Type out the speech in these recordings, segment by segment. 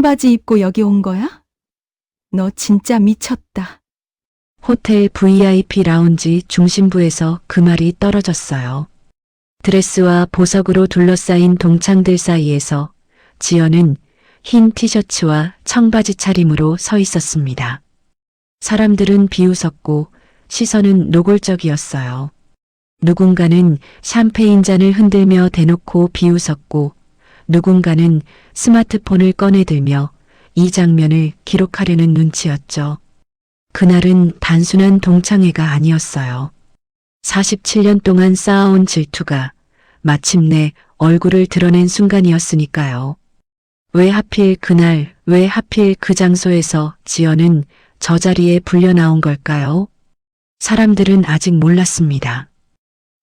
청바지 입고 여기 온 거야? 너 진짜 미쳤다. 호텔 VIP 라운지 중심부에서 그 말이 떨어졌어요. 드레스와 보석으로 둘러싸인 동창들 사이에서 지연은 흰 티셔츠와 청바지 차림으로 서 있었습니다. 사람들은 비웃었고 시선은 노골적이었어요. 누군가는 샴페인 잔을 흔들며 대놓고 비웃었고 누군가는 스마트폰을 꺼내들며 이 장면을 기록하려는 눈치였죠. 그날은 단순한 동창회가 아니었어요. 47년 동안 쌓아온 질투가 마침내 얼굴을 드러낸 순간이었으니까요. 왜 하필 그날, 왜 하필 그 장소에서 지연은 저 자리에 불려 나온 걸까요? 사람들은 아직 몰랐습니다.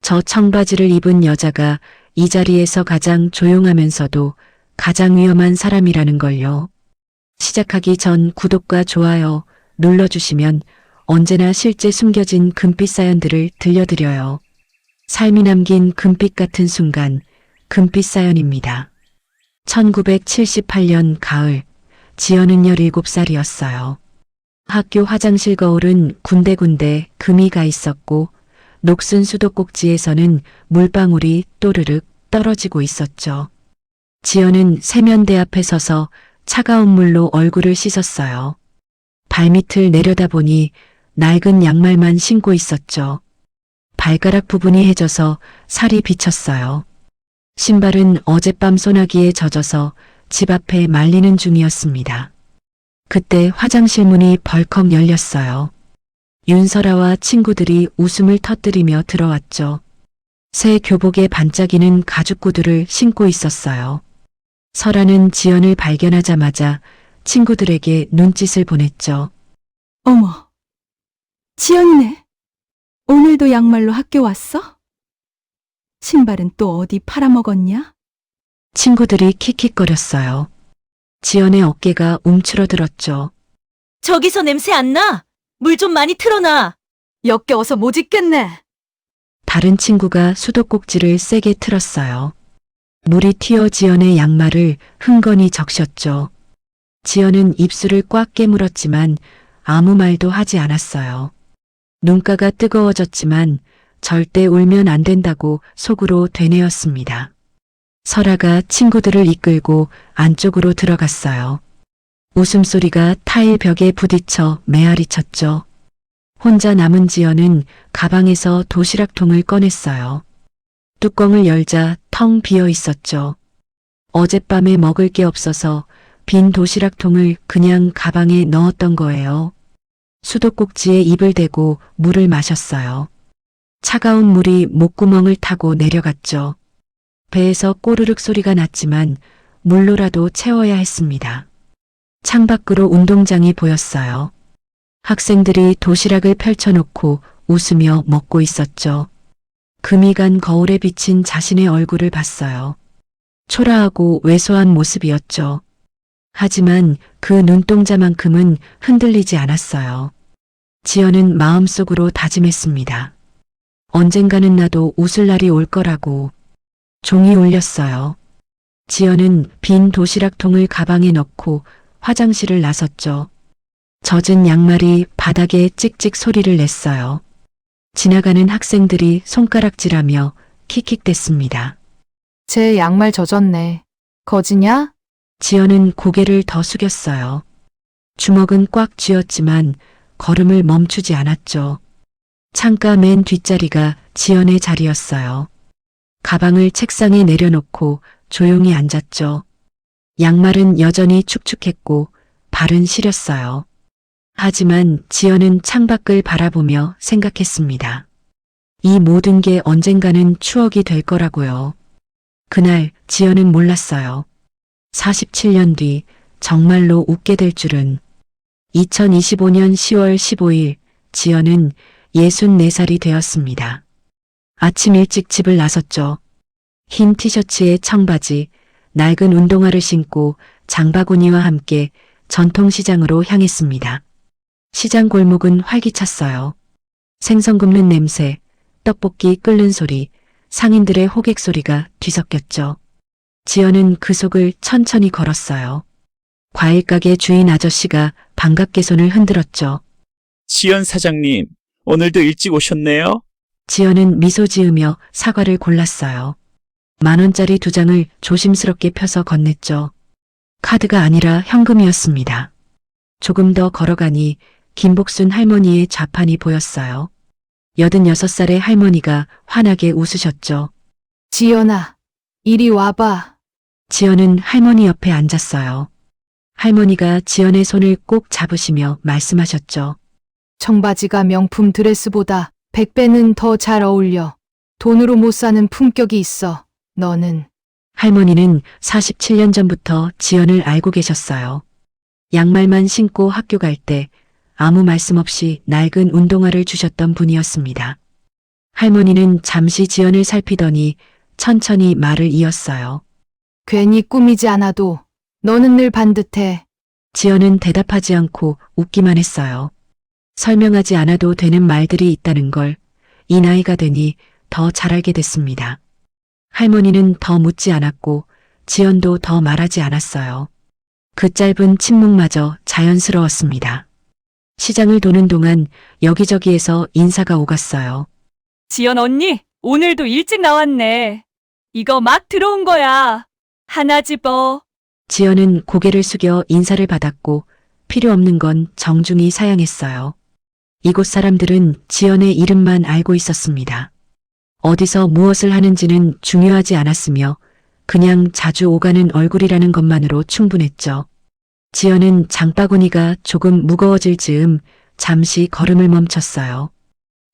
저 청바지를 입은 여자가 이 자리에서 가장 조용하면서도 가장 위험한 사람이라는 걸요. 시작하기 전 구독과 좋아요 눌러주시면 언제나 실제 숨겨진 금빛 사연들을 들려드려요. 삶이 남긴 금빛 같은 순간, 금빛 사연입니다. 1978년 가을, 지연은 17살이었어요. 학교 화장실 거울은 군데군데 금이 가 있었고 녹슨 수도꼭지에서는 물방울이 또르륵 떨어지고 있었죠. 지연은 세면대 앞에 서서 차가운 물로 얼굴을 씻었어요. 발밑을 내려다보니 낡은 양말만 신고 있었죠. 발가락 부분이 해져서 살이 비쳤어요. 신발은 어젯밤 소나기에 젖어서 집 앞에 말리는 중이었습니다. 그때 화장실 문이 벌컥 열렸어요. 윤설아와 친구들이 웃음을 터뜨리며 들어왔죠. 새 교복에 반짝이는 가죽 구두를 신고 있었어요. 설아는 지연을 발견하자마자 친구들에게 눈짓을 보냈죠. 어머, 지연이네. 오늘도 양말로 학교 왔어? 신발은 또 어디 팔아먹었냐? 친구들이 킥킥거렸어요. 지연의 어깨가 움츠러들었죠. 저기서 냄새 안 나? 물 좀 많이 틀어놔. 역겨워서 못 있겠네. 다른 친구가 수도꼭지를 세게 틀었어요. 물이 튀어 지연의 양말을 흥건히 적셨죠. 지연은 입술을 꽉 깨물었지만 아무 말도 하지 않았어요. 눈가가 뜨거워졌지만 절대 울면 안 된다고 속으로 되뇌었습니다. 설아가 친구들을 이끌고 안쪽으로 들어갔어요. 웃음소리가 타일 벽에 부딪혀 메아리 쳤죠. 혼자 남은 지연은 가방에서 도시락통을 꺼냈어요. 뚜껑을 열자 텅 비어 있었죠. 어젯밤에 먹을 게 없어서 빈 도시락통을 그냥 가방에 넣었던 거예요. 수도꼭지에 입을 대고 물을 마셨어요. 차가운 물이 목구멍을 타고 내려갔죠. 배에서 꼬르륵 소리가 났지만 물로라도 채워야 했습니다. 창밖으로 운동장이 보였어요. 학생들이 도시락을 펼쳐놓고 웃으며 먹고 있었죠. 금이 간 거울에 비친 자신의 얼굴을 봤어요. 초라하고 왜소한 모습이었죠. 하지만 그 눈동자만큼은 흔들리지 않았어요. 지연은 마음속으로 다짐했습니다. 언젠가는 나도 웃을 날이 올 거라고. 종이 울렸어요. 지연은 빈 도시락통을 가방에 넣고 화장실을 나섰죠. 젖은 양말이 바닥에 찍찍 소리를 냈어요. 지나가는 학생들이 손가락질하며 킥킥댔습니다. 제 양말 젖었네. 거지냐? 지연은 고개를 더 숙였어요. 주먹은 꽉 쥐었지만 걸음을 멈추지 않았죠. 창가 맨 뒷자리가 지연의 자리였어요. 가방을 책상에 내려놓고 조용히 앉았죠. 양말은 여전히 축축했고 발은 시렸어요. 하지만 지연은 창밖을 바라보며 생각했습니다. 이 모든 게 언젠가는 추억이 될 거라고요. 그날 지연은 몰랐어요. 47년 뒤 정말로 웃게 될 줄은. 2025년 10월 15일 지연은 64살이 되었습니다. 아침 일찍 집을 나섰죠. 흰 티셔츠에 청바지, 낡은 운동화를 신고 장바구니와 함께 전통시장으로 향했습니다. 시장 골목은 활기찼어요. 생선 굽는 냄새, 떡볶이 끓는 소리, 상인들의 호객 소리가 뒤섞였죠. 지연은 그 속을 천천히 걸었어요. 과일가게 주인 아저씨가 반갑게 손을 흔들었죠. 지연 사장님, 오늘도 일찍 오셨네요? 지연은 미소 지으며 사과를 골랐어요. 10,000원짜리 2장을 조심스럽게 펴서 건넸죠. 카드가 아니라 현금이었습니다. 조금 더 걸어가니 김복순 할머니의 좌판이 보였어요. 86살의 할머니가 환하게 웃으셨죠. 지연아, 이리 와봐. 지연은 할머니 옆에 앉았어요. 할머니가 지연의 손을 꼭 잡으시며 말씀하셨죠. 청바지가 명품 드레스보다 100배는 더 잘 어울려. 돈으로 못 사는 품격이 있어. 너는. 할머니는 47년 전부터 지연을 알고 계셨어요. 양말만 신고 학교 갈 때 아무 말씀 없이 낡은 운동화를 주셨던 분이었습니다. 할머니는 잠시 지연을 살피더니 천천히 말을 이었어요. 괜히 꾸미지 않아도 너는 늘 반듯해. 지연은 대답하지 않고 웃기만 했어요. 설명하지 않아도 되는 말들이 있다는 걸 이 나이가 되니 더 잘 알게 됐습니다. 할머니는 더 묻지 않았고 지연도 더 말하지 않았어요. 그 짧은 침묵마저 자연스러웠습니다. 시장을 도는 동안 여기저기에서 인사가 오갔어요. 지연 언니, 오늘도 일찍 나왔네. 이거 막 들어온 거야. 하나 집어. 지연은 고개를 숙여 인사를 받았고 필요 없는 건 정중히 사양했어요. 이곳 사람들은 지연의 이름만 알고 있었습니다. 어디서 무엇을 하는지는 중요하지 않았으며 그냥 자주 오가는 얼굴이라는 것만으로 충분했죠. 지연은 장바구니가 조금 무거워질 즈음 잠시 걸음을 멈췄어요.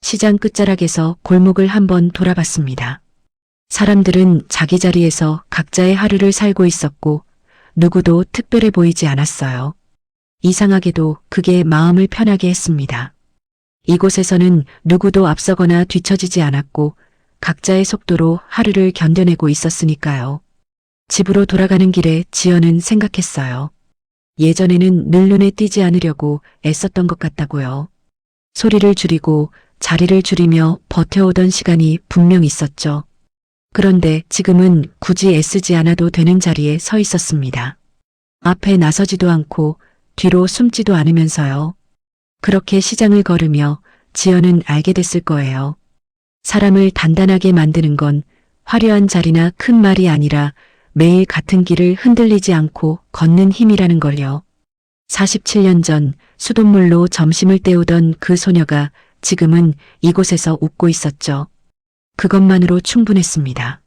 시장 끝자락에서 골목을 한번 돌아봤습니다. 사람들은 자기 자리에서 각자의 하루를 살고 있었고 누구도 특별해 보이지 않았어요. 이상하게도 그게 마음을 편하게 했습니다. 이곳에서는 누구도 앞서거나 뒤처지지 않았고 각자의 속도로 하루를 견뎌내고 있었으니까요. 집으로 돌아가는 길에 지연은 생각했어요. 예전에는 늘 눈에 띄지 않으려고 애썼던 것 같다고요. 소리를 줄이고 자리를 줄이며 버텨오던 시간이 분명 있었죠. 그런데 지금은 굳이 애쓰지 않아도 되는 자리에 서 있었습니다. 앞에 나서지도 않고 뒤로 숨지도 않으면서요. 그렇게 시장을 걸으며 지연은 알게 됐을 거예요. 사람을 단단하게 만드는 건 화려한 자리나 큰 말이 아니라 매일 같은 길을 흔들리지 않고 걷는 힘이라는 걸요. 47년 전 수돗물로 점심을 때우던 그 소녀가 지금은 이곳에서 웃고 있었죠. 그것만으로 충분했습니다.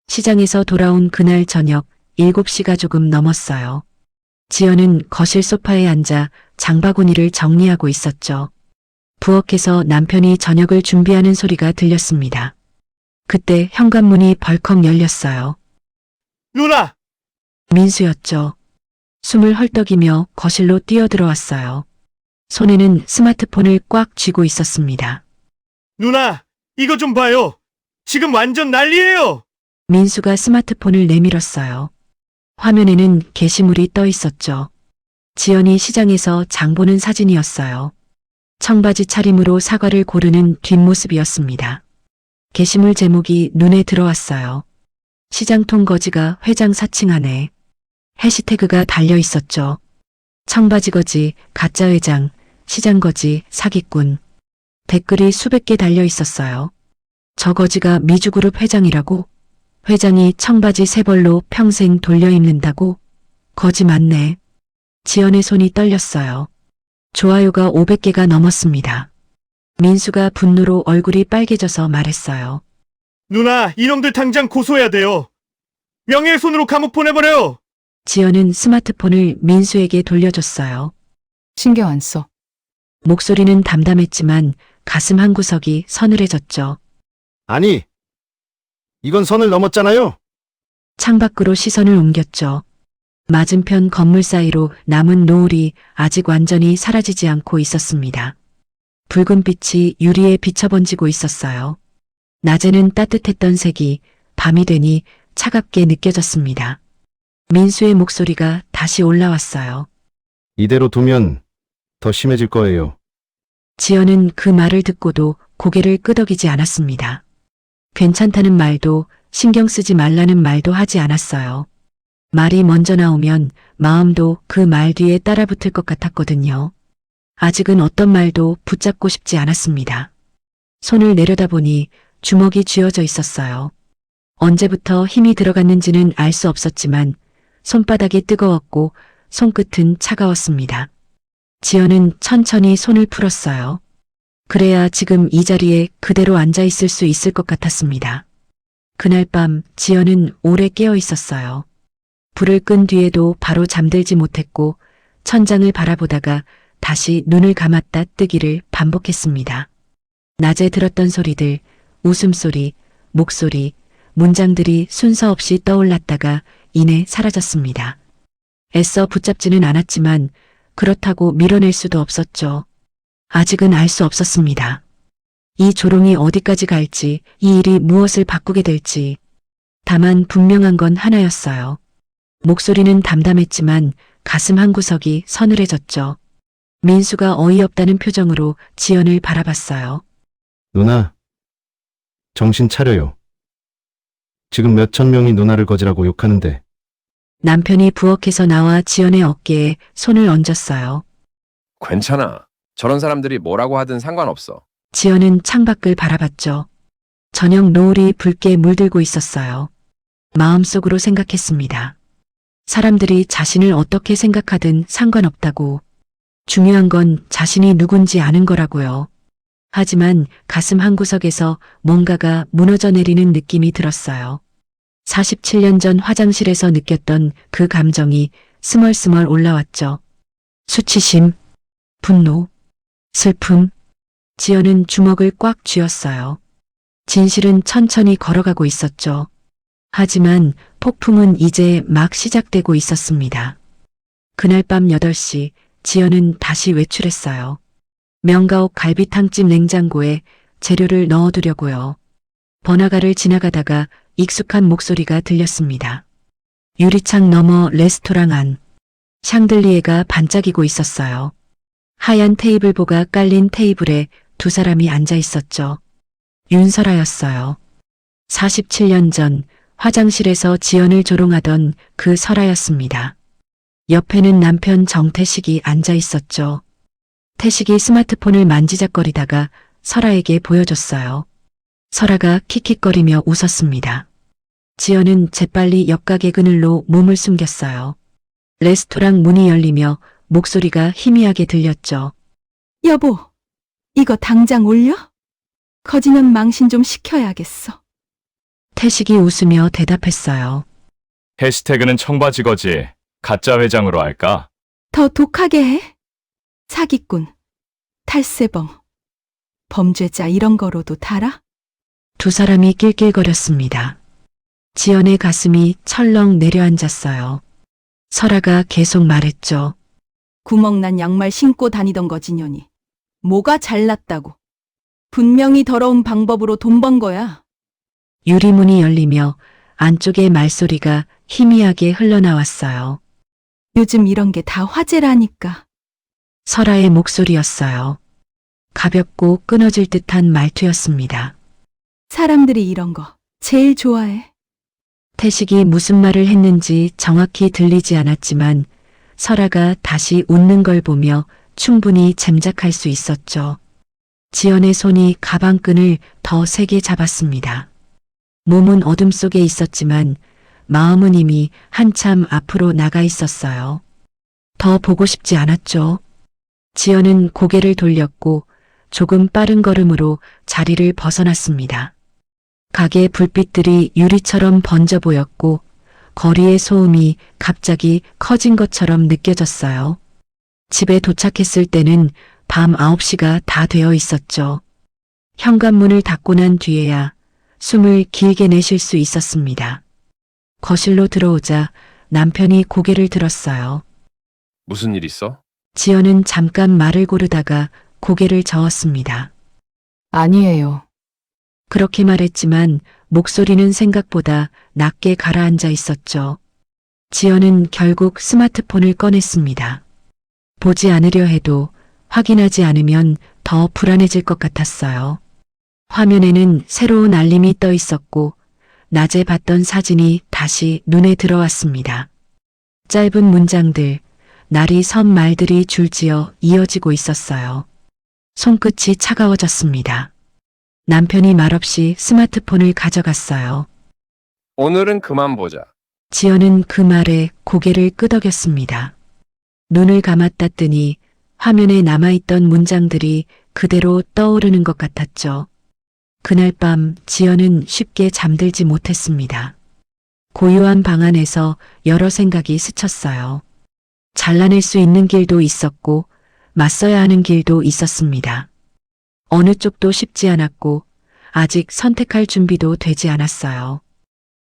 시장에서 돌아온 그날 저녁 7시가 조금 넘었어요. 지연은 거실 소파에 앉아 장바구니를 정리하고 있었죠. 부엌에서 남편이 저녁을 준비하는 소리가 들렸습니다. 그때 현관문이 벌컥 열렸어요. 누나! 민수였죠. 숨을 헐떡이며 거실로 뛰어들어왔어요. 손에는 스마트폰을 꽉 쥐고 있었습니다. 누나! 이거 좀 봐요! 지금 완전 난리예요! 민수가 스마트폰을 내밀었어요. 화면에는 게시물이 떠 있었죠. 지연이 시장에서 장 보는 사진이었어요. 청바지 차림으로 사과를 고르는 뒷모습이었습니다. 게시물 제목이 눈에 들어왔어요. 시장통 거지가 회장 사칭하네. 해시태그가 달려 있었죠. 청바지 거지, 가짜 회장, 시장 거지, 사기꾼. 댓글이 수백 개 달려 있었어요. 저 거지가 미주그룹 회장이라고? 회장이 청바지 3벌로 평생 돌려 입는다고? 거지 맞네. 지연의 손이 떨렸어요. 좋아요가 500개가 넘었습니다. 민수가 분노로 얼굴이 빨개져서 말했어요. 누나, 이놈들 당장 고소해야 돼요! 명예훼손으로 감옥 보내버려요! 지연은 스마트폰을 민수에게 돌려줬어요. 신경 안 써. 목소리는 담담했지만 가슴 한구석이 서늘해졌죠. 아니, 이건 선을 넘었잖아요! 창밖으로 시선을 옮겼죠. 맞은편 건물 사이로 남은 노을이 아직 완전히 사라지지 않고 있었습니다. 붉은 빛이 유리에 비쳐번지고 있었어요. 낮에는 따뜻했던 색이 밤이 되니 차갑게 느껴졌습니다. 민수의 목소리가 다시 올라왔어요. 이대로 두면 더 심해질 거예요. 지연은 그 말을 듣고도 고개를 끄덕이지 않았습니다. 괜찮다는 말도 신경 쓰지 말라는 말도 하지 않았어요. 말이 먼저 나오면 마음도 그 말 뒤에 따라붙을 것 같았거든요. 아직은 어떤 말도 붙잡고 싶지 않았습니다. 손을 내려다보니 주먹이 쥐어져 있었어요. 언제부터 힘이 들어갔는지는 알 수 없었지만 손바닥이 뜨거웠고 손끝은 차가웠습니다. 지연은 천천히 손을 풀었어요. 그래야 지금 이 자리에 그대로 앉아 있을 수 있을 것 같았습니다. 그날 밤 지연은 오래 깨어 있었어요. 불을 끈 뒤에도 바로 잠들지 못했고 천장을 바라보다가 다시 눈을 감았다 뜨기를 반복했습니다. 낮에 들었던 소리들, 웃음소리, 목소리, 문장들이 순서 없이 떠올랐다가 이내 사라졌습니다. 애써 붙잡지는 않았지만 그렇다고 밀어낼 수도 없었죠. 아직은 알 수 없었습니다. 이 조롱이 어디까지 갈지, 이 일이 무엇을 바꾸게 될지. 다만 분명한 건 하나였어요. 목소리는 담담했지만 가슴 한구석이 서늘해졌죠. 민수가 어이없다는 표정으로 지연을 바라봤어요. 누나, 정신 차려요. 지금 몇천 명이 누나를 거지라고 욕하는데 남편이 부엌에서 나와 지연의 어깨에 손을 얹었어요. 괜찮아. 저런 사람들이 뭐라고 하든 상관없어. 지연은 창밖을 바라봤죠. 저녁 노을이 붉게 물들고 있었어요. 마음속으로 생각했습니다. 사람들이 자신을 어떻게 생각하든 상관없다고. 중요한 건 자신이 누군지 아는 거라고요. 하지만 가슴 한구석에서 뭔가가 무너져 내리는 느낌이 들었어요. 47년 전 화장실에서 느꼈던 그 감정이 스멀스멀 올라왔죠. 수치심, 분노, 슬픔. 지연은 주먹을 꽉 쥐었어요. 진실은 천천히 걸어가고 있었죠. 하지만 폭풍은 이제 막 시작되고 있었습니다. 그날 밤 8시 지연은 다시 외출했어요. 명가옥 갈비탕집 냉장고에 재료를 넣어두려고요. 번화가를 지나가다가 익숙한 목소리가 들렸습니다. 유리창 너머 레스토랑 안. 샹들리에가 반짝이고 있었어요. 하얀 테이블보가 깔린 테이블에 두 사람이 앉아 있었죠. 윤설아였어요. 47년 전 화장실에서 지연을 조롱하던 그 설아였습니다. 옆에는 남편 정태식이 앉아 있었죠. 태식이 스마트폰을 만지작거리다가 설아에게 보여줬어요. 설아가 킥킥거리며 웃었습니다. 지연은 재빨리 옆가게 그늘로 몸을 숨겼어요. 레스토랑 문이 열리며 목소리가 희미하게 들렸죠. 여보, 이거 당장 올려? 거지는 망신 좀 시켜야겠어. 태식이 웃으며 대답했어요. 해시태그는 청바지거지. 가짜 회장으로 할까? 더 독하게 해. 사기꾼, 탈세범, 범죄자 이런 거로도 달아? 두 사람이 낄낄거렸습니다. 지연의 가슴이 철렁 내려앉았어요. 설아가 계속 말했죠. 구멍난 양말 신고 다니던 거지년이. 뭐가 잘났다고. 분명히 더러운 방법으로 돈 번 거야. 유리문이 열리며 안쪽의 말소리가 희미하게 흘러나왔어요. 요즘 이런 게 다 화제라니까. 설아의 목소리였어요. 가볍고 끊어질 듯한 말투였습니다. 사람들이 이런 거 제일 좋아해. 태식이 무슨 말을 했는지 정확히 들리지 않았지만 설아가 다시 웃는 걸 보며 충분히 짐작할 수 있었죠. 지연의 손이 가방끈을 더 세게 잡았습니다. 몸은 어둠 속에 있었지만 마음은 이미 한참 앞으로 나가 있었어요. 더 보고 싶지 않았죠. 지연은 고개를 돌렸고 조금 빠른 걸음으로 자리를 벗어났습니다. 가게 불빛들이 유리처럼 번져 보였고 거리의 소음이 갑자기 커진 것처럼 느껴졌어요. 집에 도착했을 때는 밤 9시가 다 되어 있었죠. 현관문을 닫고 난 뒤에야 숨을 길게 내쉴 수 있었습니다. 거실로 들어오자 남편이 고개를 들었어요. 무슨 일 있어? 지연은 잠깐 말을 고르다가 고개를 저었습니다. 아니에요. 그렇게 말했지만 목소리는 생각보다 낮게 가라앉아 있었죠. 지연은 결국 스마트폰을 꺼냈습니다. 보지 않으려 해도 확인하지 않으면 더 불안해질 것 같았어요. 화면에는 새로운 알림이 떠 있었고 낮에 봤던 사진이 다시 눈에 들어왔습니다. 짧은 문장들, 날이 선 말들이 줄지어 이어지고 있었어요. 손끝이 차가워졌습니다. 남편이 말없이 스마트폰을 가져갔어요. 오늘은 그만 보자. 지연은 그 말에 고개를 끄덕였습니다. 눈을 감았다 뜨니 화면에 남아있던 문장들이 그대로 떠오르는 것 같았죠. 그날 밤 지연은 쉽게 잠들지 못했습니다. 고요한 방 안에서 여러 생각이 스쳤어요. 잘라낼 수 있는 길도 있었고 맞서야 하는 길도 있었습니다. 어느 쪽도 쉽지 않았고 아직 선택할 준비도 되지 않았어요.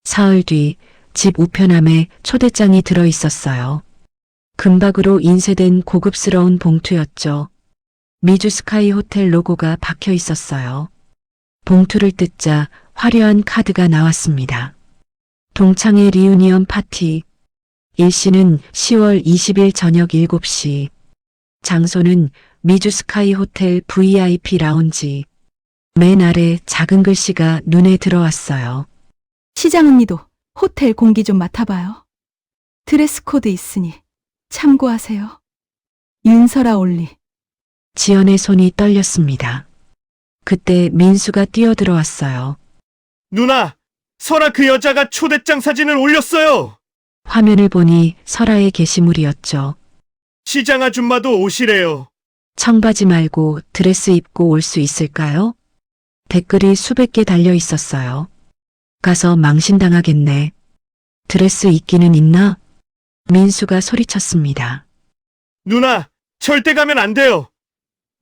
사흘 뒤 집 우편함에 초대장이 들어 있었어요. 금박으로 인쇄된 고급스러운 봉투였죠. 미주 스카이 호텔 로고가 박혀 있었어요. 봉투를 뜯자 화려한 카드가 나왔습니다. 동창회 리유니언 파티. 일시는 10월 20일 저녁 7시. 장소는 미주 스카이 호텔 VIP 라운지. 맨 아래 작은 글씨가 눈에 들어왔어요. 시장 언니도 호텔 공기 좀 맡아봐요. 드레스 코드 있으니 참고하세요. 윤설아 올리. 지연의 손이 떨렸습니다. 그때 민수가 뛰어들어왔어요. 누나, 설아 그 여자가 초대장 사진을 올렸어요. 화면을 보니 설아의 게시물이었죠. 시장 아줌마도 오시래요. 청바지 말고 드레스 입고 올 수 있을까요? 댓글이 수백 개 달려 있었어요. 가서 망신당하겠네. 드레스 입기는 있나? 민수가 소리쳤습니다. 누나, 절대 가면 안 돼요.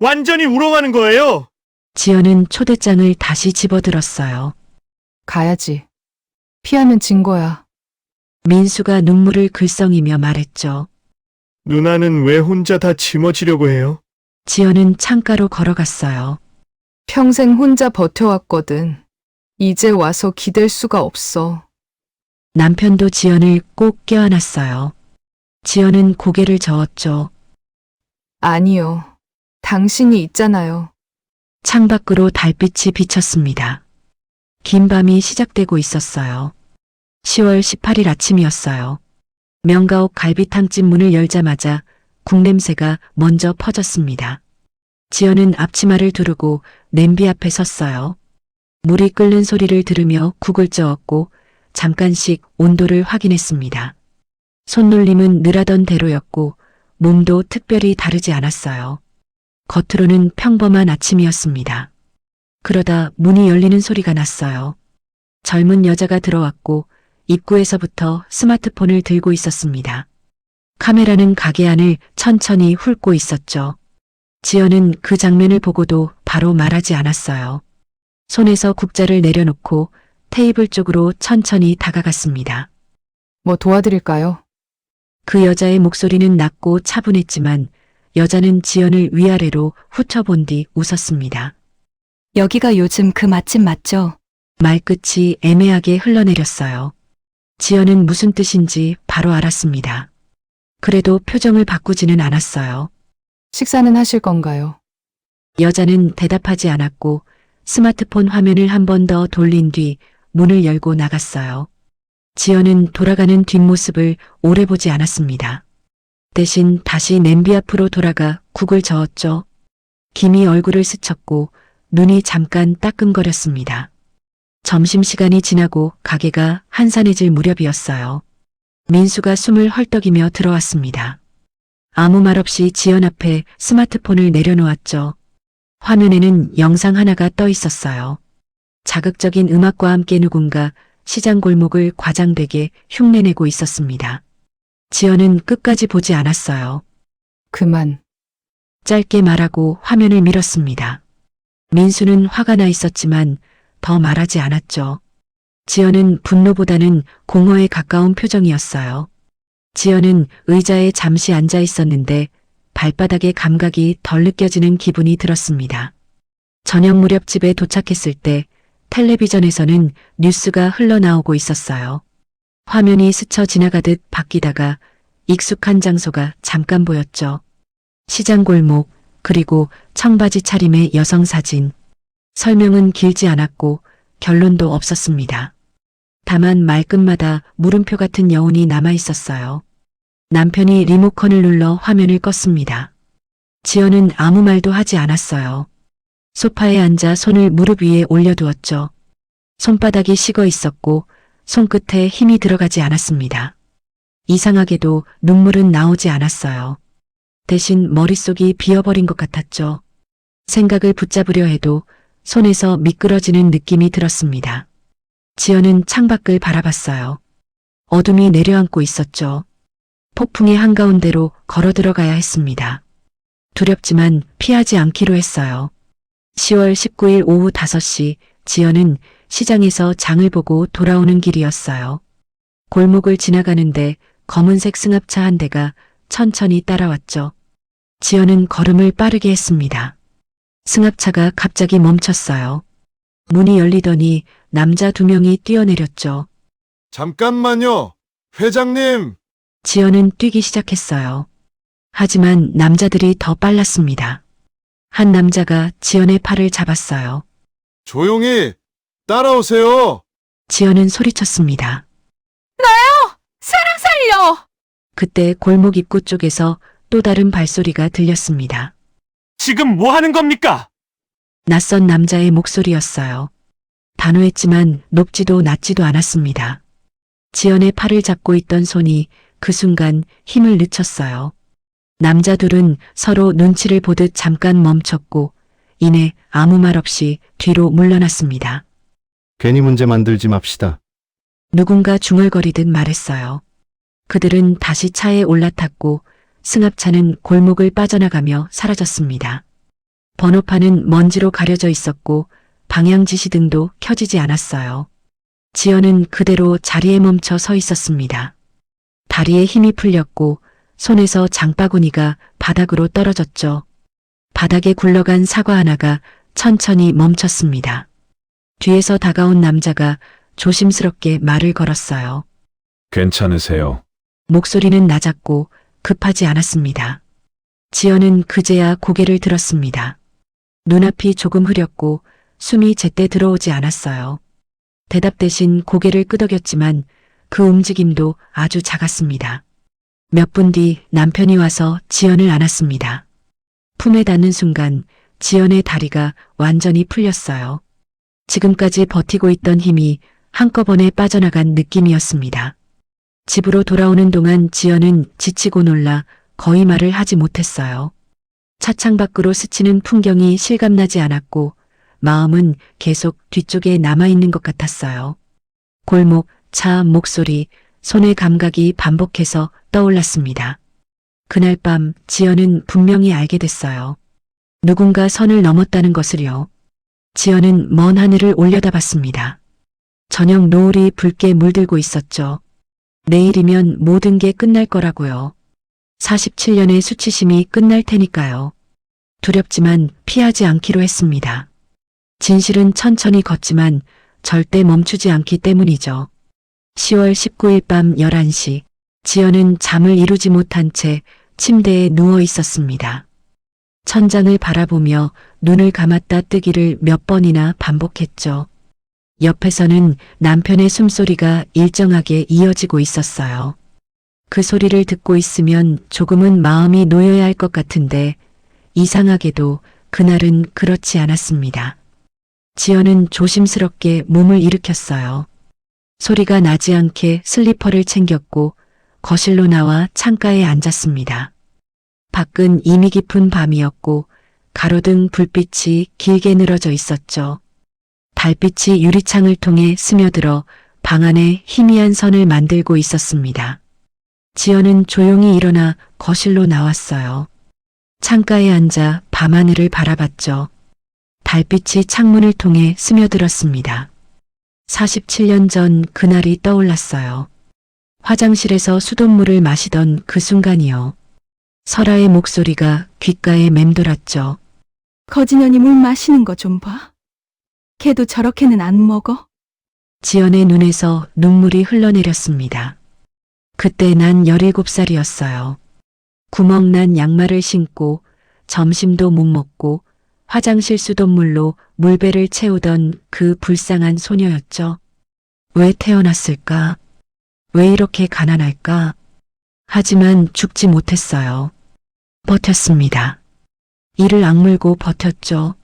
완전히 우롱하는 거예요. 지연은 초대장을 다시 집어들었어요. 가야지. 피하면 진 거야. 민수가 눈물을 글썽이며 말했죠. 누나는 왜 혼자 다 짊어지려고 해요? 지연은 창가로 걸어갔어요. 평생 혼자 버텨왔거든. 이제 와서 기댈 수가 없어. 남편도 지연을 꼭 껴안았어요. 지연은 고개를 저었죠. 아니요. 당신이 있잖아요. 창밖으로 달빛이 비쳤습니다. 긴 밤이 시작되고 있었어요. 10월 18일 아침이었어요. 명가옥 갈비탕집 문을 열자마자 국냄새가 먼저 퍼졌습니다. 지연은 앞치마를 두르고 냄비 앞에 섰어요. 물이 끓는 소리를 들으며 국을 저었고 잠깐씩 온도를 확인했습니다. 손놀림은 늘하던 대로였고 몸도 특별히 다르지 않았어요. 겉으로는 평범한 아침이었습니다. 그러다 문이 열리는 소리가 났어요. 젊은 여자가 들어왔고 입구에서부터 스마트폰을 들고 있었습니다. 카메라는 가게 안을 천천히 훑고 있었죠. 지연은 그 장면을 보고도 바로 말하지 않았어요. 손에서 국자를 내려놓고 테이블 쪽으로 천천히 다가갔습니다. 뭐 도와드릴까요? 그 여자의 목소리는 낮고 차분했지만 여자는 지연을 위아래로 훑어본 뒤 웃었습니다. 여기가 요즘 그 맛집 맞죠? 말끝이 애매하게 흘러내렸어요. 지연은 무슨 뜻인지 바로 알았습니다. 그래도 표정을 바꾸지는 않았어요. 식사는 하실 건가요? 여자는 대답하지 않았고 스마트폰 화면을 한 번 더 돌린 뒤 문을 열고 나갔어요. 지연은 돌아가는 뒷모습을 오래 보지 않았습니다. 대신 다시 냄비 앞으로 돌아가 국을 저었죠. 김이 얼굴을 스쳤고 눈이 잠깐 따끔거렸습니다. 점심시간이 지나고 가게가 한산해질 무렵이었어요. 민수가 숨을 헐떡이며 들어왔습니다. 아무 말 없이 지연 앞에 스마트폰을 내려놓았죠. 화면에는 영상 하나가 떠 있었어요. 자극적인 음악과 함께 누군가 시장 골목을 과장되게 흉내내고 있었습니다. 지연은 끝까지 보지 않았어요. 그만. 짧게 말하고 화면을 밀었습니다. 민수는 화가 나 있었지만 더 말하지 않았죠. 지연은 분노보다는 공허에 가까운 표정이었어요. 지연은 의자에 잠시 앉아 있었는데 발바닥의 감각이 덜 느껴지는 기분이 들었습니다. 저녁 무렵 집에 도착했을 때 텔레비전에서는 뉴스가 흘러나오고 있었어요. 화면이 스쳐 지나가듯 바뀌다가 익숙한 장소가 잠깐 보였죠. 시장 골목, 그리고 청바지 차림의 여성 사진. 설명은 길지 않았고 결론도 없었습니다. 다만 말끝마다 물음표 같은 여운이 남아 있었어요. 남편이 리모컨을 눌러 화면을 껐습니다. 지연은 아무 말도 하지 않았어요. 소파에 앉아 손을 무릎 위에 올려두었죠. 손바닥이 식어 있었고 손끝에 힘이 들어가지 않았습니다. 이상하게도 눈물은 나오지 않았어요. 대신 머릿속이 비어버린 것 같았죠. 생각을 붙잡으려 해도 손에서 미끄러지는 느낌이 들었습니다. 지연은 창밖을 바라봤어요. 어둠이 내려앉고 있었죠. 폭풍의 한가운데로 걸어 들어가야 했습니다. 두렵지만 피하지 않기로 했어요. 10월 19일 오후 5시 지연은 시장에서 장을 보고 돌아오는 길이었어요. 골목을 지나가는데 검은색 승합차 한 대가 천천히 따라왔죠. 지연은 걸음을 빠르게 했습니다. 승합차가 갑자기 멈췄어요. 문이 열리더니 남자 2명이 뛰어내렸죠. 잠깐만요. 회장님. 지연은 뛰기 시작했어요. 하지만 남자들이 더 빨랐습니다. 한 남자가 지연의 팔을 잡았어요. 조용히 따라오세요. 지연은 소리쳤습니다. 사랑 살려! 그때 골목 입구 쪽에서 또 다른 발소리가 들렸습니다. 지금 뭐 하는 겁니까? 낯선 남자의 목소리였어요. 단호했지만 높지도 낮지도 않았습니다. 지연의 팔을 잡고 있던 손이 그 순간 힘을 늦췄어요. 남자 둘은 서로 눈치를 보듯 잠깐 멈췄고 이내 아무 말 없이 뒤로 물러났습니다. 괜히 문제 만들지 맙시다. 누군가 중얼거리듯 말했어요. 그들은 다시 차에 올라탔고 승합차는 골목을 빠져나가며 사라졌습니다. 번호판은 먼지로 가려져 있었고 방향 지시등도 켜지지 않았어요. 지연은 그대로 자리에 멈춰 서 있었습니다. 다리에 힘이 풀렸고 손에서 장바구니가 바닥으로 떨어졌죠. 바닥에 굴러간 사과 하나가 천천히 멈췄습니다. 뒤에서 다가온 남자가 조심스럽게 말을 걸었어요. 괜찮으세요? 목소리는 낮았고 급하지 않았습니다. 지연은 그제야 고개를 들었습니다. 눈앞이 조금 흐렸고 숨이 제때 들어오지 않았어요. 대답 대신 고개를 끄덕였지만 그 움직임도 아주 작았습니다. 몇 분 뒤 남편이 와서 지연을 안았습니다. 품에 닿는 순간 지연의 다리가 완전히 풀렸어요. 지금까지 버티고 있던 힘이 한꺼번에 빠져나간 느낌이었습니다. 집으로 돌아오는 동안 지연은 지치고 놀라 거의 말을 하지 못했어요. 차창 밖으로 스치는 풍경이 실감나지 않았고 마음은 계속 뒤쪽에 남아있는 것 같았어요. 골목, 차, 목소리, 손의 감각이 반복해서 떠올랐습니다. 그날 밤 지연은 분명히 알게 됐어요. 누군가 선을 넘었다는 것을요. 지연은 먼 하늘을 올려다봤습니다. 저녁 노을이 붉게 물들고 있었죠. 내일이면 모든 게 끝날 거라고요. 47년의 수치심이 끝날 테니까요. 두렵지만 피하지 않기로 했습니다. 진실은 천천히 걷지만 절대 멈추지 않기 때문이죠. 10월 19일 밤 11시, 지연은 잠을 이루지 못한 채 침대에 누워 있었습니다. 천장을 바라보며 눈을 감았다 뜨기를 몇 번이나 반복했죠. 옆에서는 남편의 숨소리가 일정하게 이어지고 있었어요. 그 소리를 듣고 있으면 조금은 마음이 놓여야 할 것 같은데 이상하게도 그날은 그렇지 않았습니다. 지연은 조심스럽게 몸을 일으켰어요. 소리가 나지 않게 슬리퍼를 챙겼고 거실로 나와 창가에 앉았습니다. 밖은 이미 깊은 밤이었고 가로등 불빛이 길게 늘어져 있었죠. 달빛이 유리창을 통해 스며들어 방 안에 희미한 선을 만들고 있었습니다. 지연은 조용히 일어나 거실로 나왔어요. 창가에 앉아 밤하늘을 바라봤죠. 달빛이 창문을 통해 스며들었습니다. 47년 전 그날이 떠올랐어요. 화장실에서 수돗물을 마시던 그 순간이요. 설아의 목소리가 귓가에 맴돌았죠. 거진년이 물 마시는 거 좀 봐. 걔도 저렇게는 안 먹어. 지연의 눈에서 눈물이 흘러내렸습니다. 그때 난 17살이었어요. 구멍난 양말을 신고 점심도 못 먹고 화장실 수돗물로 물배를 채우던 그 불쌍한 소녀였죠. 왜 태어났을까? 왜 이렇게 가난할까? 하지만 죽지 못했어요. 버텼습니다. 이를 악물고 버텼죠.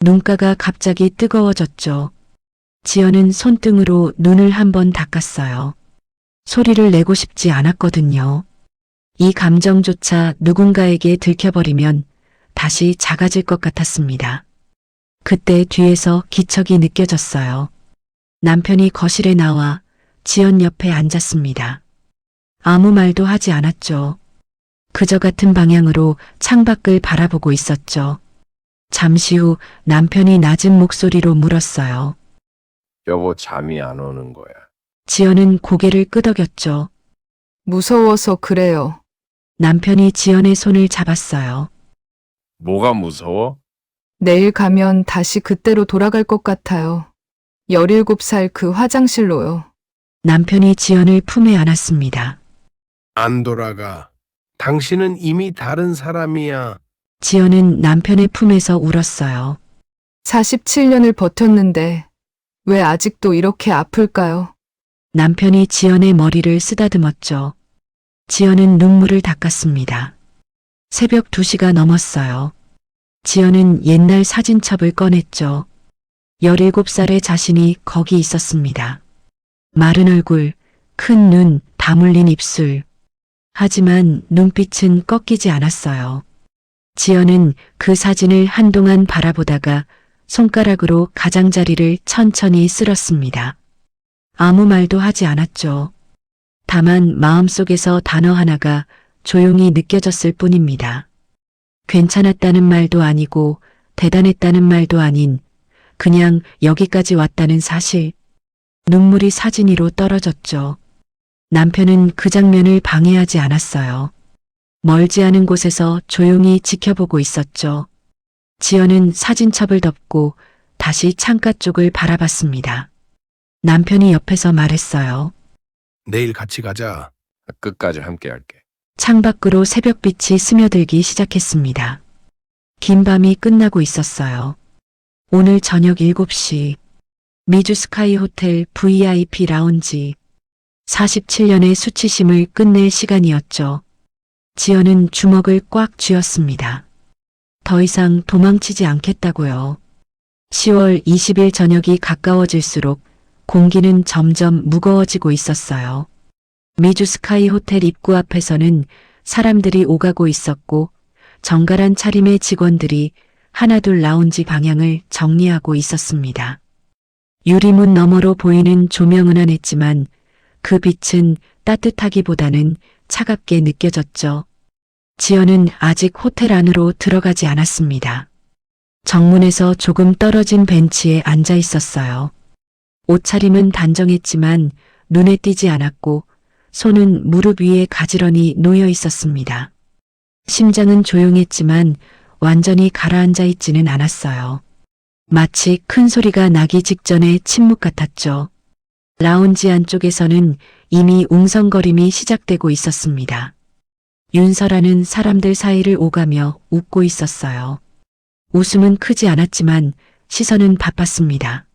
눈가가 갑자기 뜨거워졌죠. 지연은 손등으로 눈을 한번 닦았어요. 소리를 내고 싶지 않았거든요. 이 감정조차 누군가에게 들켜버리면 다시 작아질 것 같았습니다. 그때 뒤에서 기척이 느껴졌어요. 남편이 거실에 나와 지연 옆에 앉았습니다. 아무 말도 하지 않았죠. 그저 같은 방향으로 창밖을 바라보고 있었죠. 잠시 후 남편이 낮은 목소리로 물었어요. 여보, 잠이 안 오는 거야. 지연은 고개를 끄덕였죠. 무서워서 그래요. 남편이 지연의 손을 잡았어요. 뭐가 무서워? 내일 가면 다시 그때로 돌아갈 것 같아요. 17살 그 화장실로요. 남편이 지연을 품에 안았습니다. 안 돌아가. 당신은 이미 다른 사람이야. 지연은 남편의 품에서 울었어요. 47년을 버텼는데 왜 아직도 이렇게 아플까요? 남편이 지연의 머리를 쓰다듬었죠. 지연은 눈물을 닦았습니다. 새벽 2시가 넘었어요. 지연은 옛날 사진첩을 꺼냈죠. 17살의 자신이 거기 있었습니다. 마른 얼굴, 큰 눈, 다물린 입술. 하지만 눈빛은 꺾이지 않았어요. 지연은 그 사진을 한동안 바라보다가 손가락으로 가장자리를 천천히 쓸었습니다. 아무 말도 하지 않았죠. 다만 마음속에서 단어 하나가 조용히 느껴졌을 뿐입니다. 괜찮았다는 말도 아니고 대단했다는 말도 아닌 그냥 여기까지 왔다는 사실. 눈물이 사진 위로 떨어졌죠. 남편은 그 장면을 방해하지 않았어요. 멀지 않은 곳에서 조용히 지켜보고 있었죠. 지연은 사진첩을 덮고 다시 창가 쪽을 바라봤습니다. 남편이 옆에서 말했어요. 내일 같이 가자. 끝까지 함께 할게. 창밖으로 새벽빛이 스며들기 시작했습니다. 긴 밤이 끝나고 있었어요. 오늘 저녁 7시 미주 스카이 호텔 VIP 라운지. 47년의 수치심을 끝낼 시간이었죠. 지연은 주먹을 꽉 쥐었습니다. 더 이상 도망치지 않겠다고요. 10월 20일 저녁이 가까워질수록 공기는 점점 무거워지고 있었어요. 미주 스카이 호텔 입구 앞에서는 사람들이 오가고 있었고 정갈한 차림의 직원들이 하나둘 라운지 방향을 정리하고 있었습니다. 유리문 너머로 보이는 조명은 환했지만 그 빛은 따뜻하기보다는 차갑게 느껴졌죠. 지연은 아직 호텔 안으로 들어가지 않았습니다. 정문에서 조금 떨어진 벤치에 앉아 있었어요. 옷차림은 단정했지만 눈에 띄지 않았고 손은 무릎 위에 가지런히 놓여 있었습니다. 심장은 조용했지만 완전히 가라앉아 있지는 않았어요. 마치 큰 소리가 나기 직전의 침묵 같았죠. 라운지 안쪽에서는 이미 웅성거림이 시작되고 있었습니다. 윤서라는 사람들 사이를 오가며 웃고 있었어요. 웃음은 크지 않았지만 시선은 바빴습니다.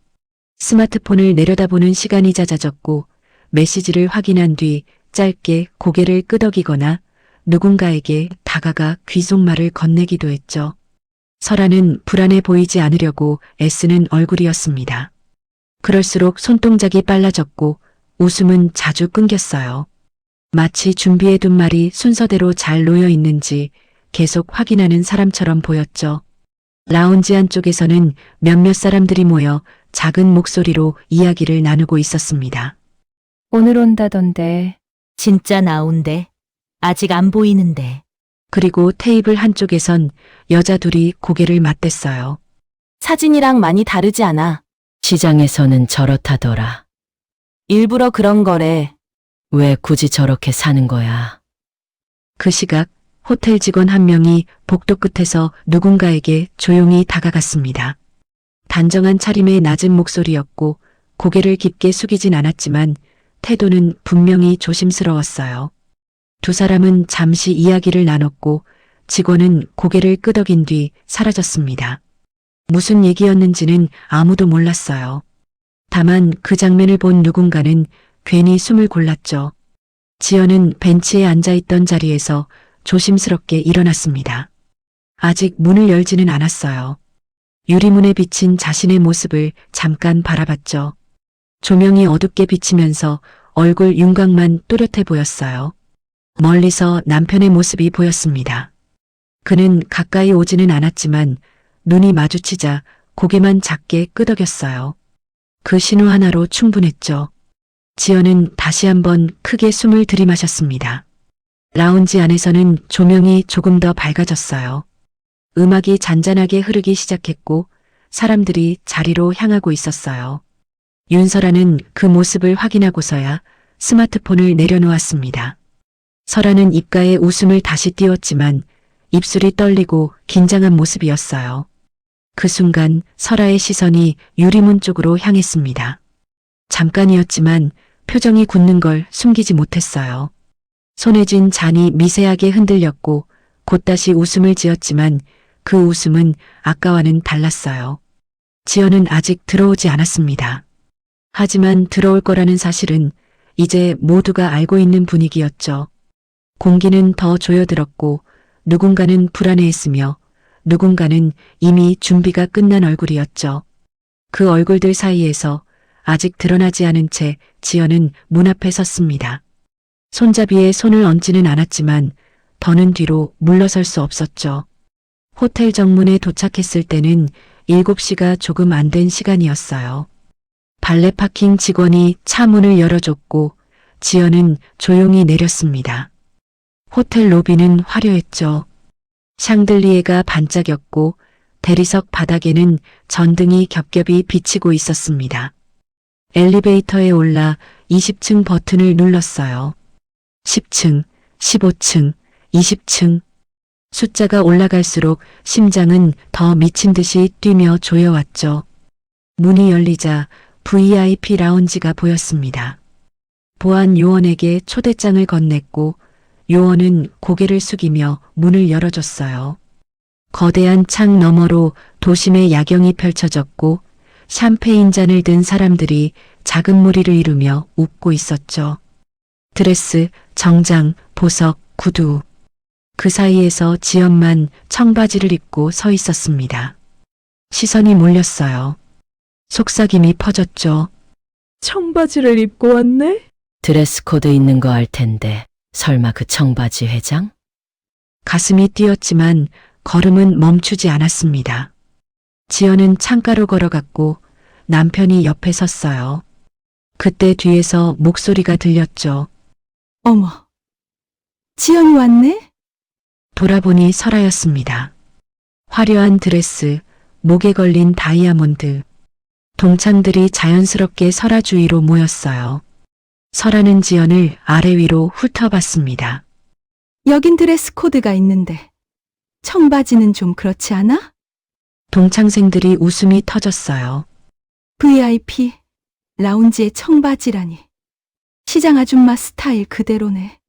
스마트폰을 내려다보는 시간이 잦아졌고 메시지를 확인한 뒤 짧게 고개를 끄덕이거나 누군가에게 다가가 귀속말을 건네기도 했죠. 설아는 불안해 보이지 않으려고 애쓰는 얼굴이었습니다. 그럴수록 손동작이 빨라졌고 웃음은 자주 끊겼어요. 마치 준비해둔 말이 순서대로 잘 놓여 있는지 계속 확인하는 사람처럼 보였죠. 라운지 안쪽에서는 몇몇 사람들이 모여 작은 목소리로 이야기를 나누고 있었습니다. 오늘 온다던데. 진짜 나온대. 아직 안 보이는데. 그리고 테이블 한쪽에선 여자 둘이 고개를 맞댔어요. 사진이랑 많이 다르지 않아. 시장에서는 저렇다더라. 일부러 그런 거래. 왜 굳이 저렇게 사는 거야? 그 시각 호텔 직원 한 명이 복도 끝에서 누군가에게 조용히 다가갔습니다. 단정한 차림의 낮은 목소리였고 고개를 깊게 숙이진 않았지만 태도는 분명히 조심스러웠어요. 두 사람은 잠시 이야기를 나눴고 직원은 고개를 끄덕인 뒤 사라졌습니다. 무슨 얘기였는지는 아무도 몰랐어요. 다만 그 장면을 본 누군가는 괜히 숨을 골랐죠. 지연은 벤치에 앉아있던 자리에서 조심스럽게 일어났습니다. 아직 문을 열지는 않았어요. 유리문에 비친 자신의 모습을 잠깐 바라봤죠. 조명이 어둡게 비치면서 얼굴 윤곽만 또렷해 보였어요. 멀리서 남편의 모습이 보였습니다. 그는 가까이 오지는 않았지만 눈이 마주치자 고개만 작게 끄덕였어요. 그 신호 하나로 충분했죠. 지연은 다시 한번 크게 숨을 들이마셨습니다. 라운지 안에서는 조명이 조금 더 밝아졌어요. 음악이 잔잔하게 흐르기 시작했고 사람들이 자리로 향하고 있었어요. 윤설아는 그 모습을 확인하고서야 스마트폰을 내려놓았습니다. 설아는 입가에 웃음을 다시 띄웠지만 입술이 떨리고 긴장한 모습이었어요. 그 순간 설아의 시선이 유리문 쪽으로 향했습니다. 잠깐이었지만 표정이 굳는 걸 숨기지 못했어요. 손에 쥔 잔이 미세하게 흔들렸고 곧 다시 웃음을 지었지만 그 웃음은 아까와는 달랐어요. 지연은 아직 들어오지 않았습니다. 하지만 들어올 거라는 사실은 이제 모두가 알고 있는 분위기였죠. 공기는 더 조여들었고 누군가는 불안해했으며 누군가는 이미 준비가 끝난 얼굴이었죠. 그 얼굴들 사이에서 아직 드러나지 않은 채 지연은 문 앞에 섰습니다. 손잡이에 손을 얹지는 않았지만 더는 뒤로 물러설 수 없었죠. 호텔 정문에 도착했을 때는 7시가 조금 안 된 시간이었어요. 발레 파킹 직원이 차 문을 열어줬고 지연은 조용히 내렸습니다. 호텔 로비는 화려했죠. 샹들리에가 반짝였고 대리석 바닥에는 전등이 겹겹이 비치고 있었습니다. 엘리베이터에 올라 20층 버튼을 눌렀어요. 10층, 15층, 20층. 숫자가 올라갈수록 심장은 더 미친 듯이 뛰며 조여왔죠. 문이 열리자 VIP 라운지가 보였습니다. 보안 요원에게 초대장을 건넸고 요원은 고개를 숙이며 문을 열어줬어요. 거대한 창 너머로 도심의 야경이 펼쳐졌고 샴페인 잔을 든 사람들이 작은 무리를 이루며 웃고 있었죠. 드레스, 정장, 보석, 구두. 그 사이에서 지연만 청바지를 입고 서 있었습니다. 시선이 몰렸어요. 속삭임이 퍼졌죠. 청바지를 입고 왔네? 드레스 코드 있는 거 알 텐데 설마 그 청바지 회장? 가슴이 뛰었지만 걸음은 멈추지 않았습니다. 지연은 창가로 걸어갔고 남편이 옆에 섰어요. 그때 뒤에서 목소리가 들렸죠. 어머, 지연이 왔네? 돌아보니 설아였습니다. 화려한 드레스, 목에 걸린 다이아몬드. 동창들이 자연스럽게 설아 주위로 모였어요. 설아는 지연을 아래 위로 훑어봤습니다. 여긴 드레스 코드가 있는데 청바지는 좀 그렇지 않아? 동창생들이 웃음이 터졌어요. VIP 라운지의 청바지라니. 시장 아줌마 스타일 그대로네.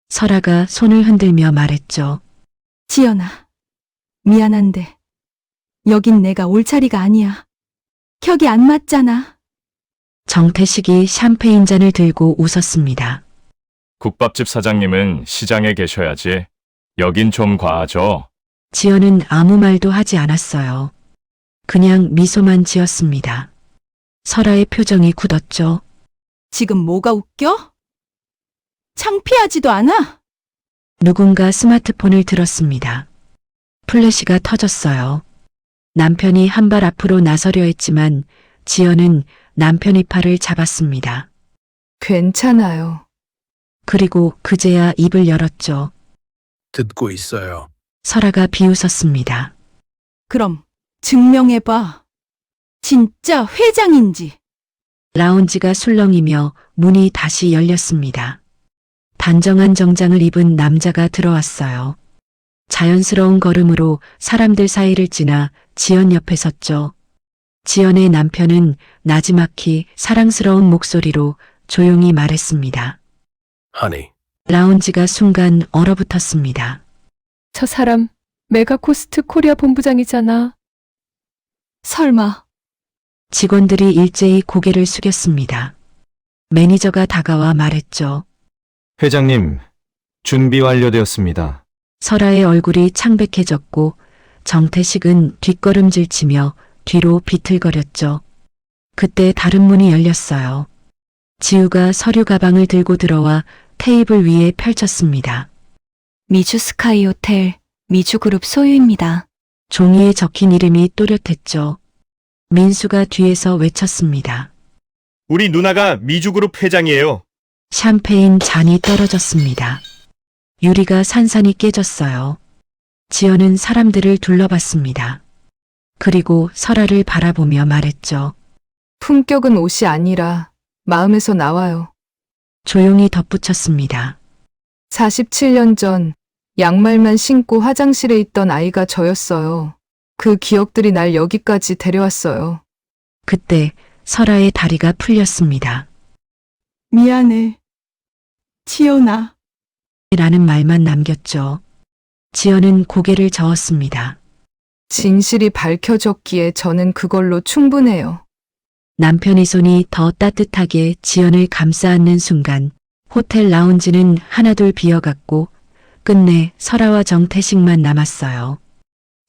설아가 손을 흔들며 말했죠. 지연아, 미안한데 여긴 내가 올 자리가 아니야. 격이 안 맞잖아. 정태식이 샴페인 잔을 들고 웃었습니다. 국밥집 사장님은 시장에 계셔야지. 여긴 좀 과하죠. 지연은 아무 말도 하지 않았어요. 그냥 미소만 지었습니다. 설아의 표정이 굳었죠. 지금 뭐가 웃겨? 창피하지도 않아? 누군가 스마트폰을 들었습니다. 플래시가 터졌어요. 남편이 한 발 앞으로 나서려 했지만 지연은 남편의 팔을 잡았습니다. 괜찮아요. 그리고 그제야 입을 열었죠. 듣고 있어요. 설아가 비웃었습니다. 그럼 증명해봐. 진짜 회장인지. 라운지가 술렁이며 문이 다시 열렸습니다. 단정한 정장을 입은 남자가 들어왔어요. 자연스러운 걸음으로 사람들 사이를 지나 지연 옆에 섰죠. 지연의 남편은 나지막히 사랑스러운 목소리로 조용히 말했습니다. 하니, 라운지가 순간 얼어붙었습니다. 저 사람 메가코스트 코리아 본부장이잖아. 설마 직원들이 일제히 고개를 숙였습니다. 매니저가 다가와 말했죠. 회장님, 준비 완료되었습니다. 설아의 얼굴이 창백해졌고 정태식은 뒷걸음질치며 뒤로 비틀거렸죠. 그때 다른 문이 열렸어요. 지우가 서류 가방을 들고 들어와 테이블 위에 펼쳤습니다. 미주 스카이 호텔, 미주그룹 소유입니다. 종이에 적힌 이름이 또렷했죠. 민수가 뒤에서 외쳤습니다. 우리 누나가 미주그룹 회장이에요. 샴페인 잔이 떨어졌습니다. 유리가 산산이 깨졌어요. 지연은 사람들을 둘러봤습니다. 그리고 설아를 바라보며 말했죠. 품격은 옷이 아니라 마음에서 나와요. 조용히 덧붙였습니다. 47년 전 양말만 신고 화장실에 있던 아이가 저였어요. 그 기억들이 날 여기까지 데려왔어요. 그때 설아의 다리가 풀렸습니다. 미안해. 지연아. 라는 말만 남겼죠. 지연은 고개를 저었습니다. 진실이 밝혀졌기에 저는 그걸로 충분해요. 남편의 손이 더 따뜻하게 지연을 감싸 안는 순간 호텔 라운지는 하나둘 비어갔고 끝내 설아와 정태식만 남았어요.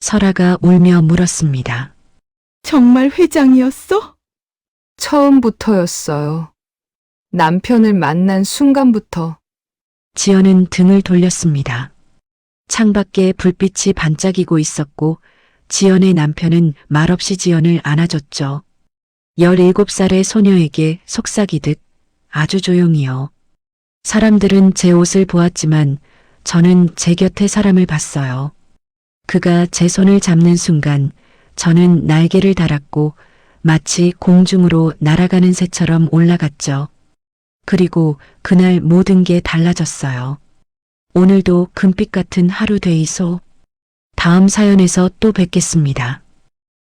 설아가 울며 물었습니다. 정말 회장이었어? 처음부터였어요. 남편을 만난 순간부터. 지연은 등을 돌렸습니다. 창밖에 불빛이 반짝이고 있었고 지연의 남편은 말없이 지연을 안아줬죠. 17살의 소녀에게 속삭이듯 아주 조용히요. 사람들은 제 옷을 보았지만 저는 제 곁에 사람을 봤어요. 그가 제 손을 잡는 순간 저는 날개를 달았고 마치 공중으로 날아가는 새처럼 올라갔죠. 그리고 그날 모든 게 달라졌어요. 오늘도 금빛 같은 하루 되이소. 다음 사연에서 또 뵙겠습니다.